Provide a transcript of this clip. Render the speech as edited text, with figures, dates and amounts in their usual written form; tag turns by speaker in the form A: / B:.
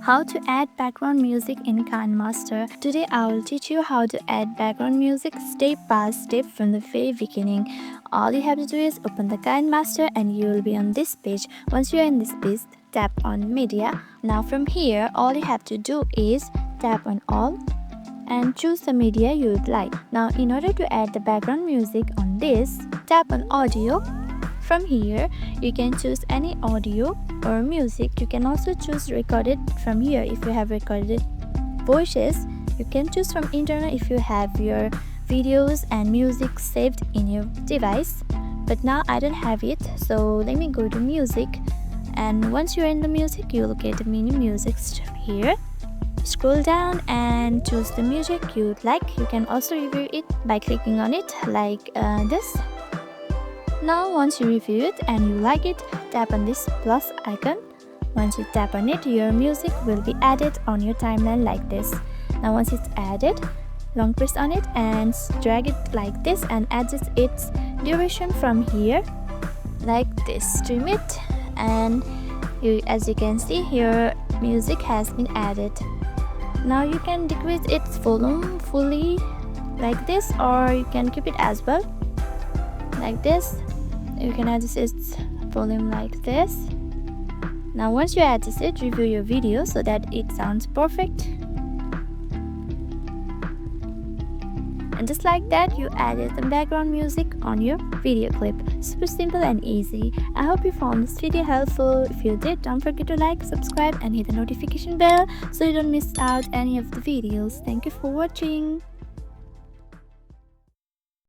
A: How to add background music in KineMaster. Today I will teach you how to add background music step by step from the very beginning. All you have to do is open the KineMaster and you will be on this page. Once you are in this page, tap on media. Now from here, all you have to do is tap on all and choose the media you would like. Now in order to add the background music on this, tap on audio. From here, you can choose any audio or music. You can also choose recorded from here if you have recorded voices. You can choose from internet if you have your videos and music saved in your device. But now I don't have it, so let me go to music. And once you're in the music, you'll get the mini music here. Scroll down and choose the music you would like. You can also review it by clicking on it like this. Now once you review it and you like it, tap on this plus icon. Once you tap on it, your music will be added on your timeline like this. Now once it's added, long press on it and drag it like this and adjust its duration from here like this. Stream it and as you can see, your music has been added. Now you can decrease its volume fully like this, or you can keep it as well like this. You can adjust its volume like this. Now once you adjust it, review your video so that it sounds perfect. And just like that, you added the background music on your video clip. Super simple and easy. I hope you found this video helpful. If you did, don't forget to like, subscribe and hit the notification bell so you don't miss out any of the videos. Thank you for watching.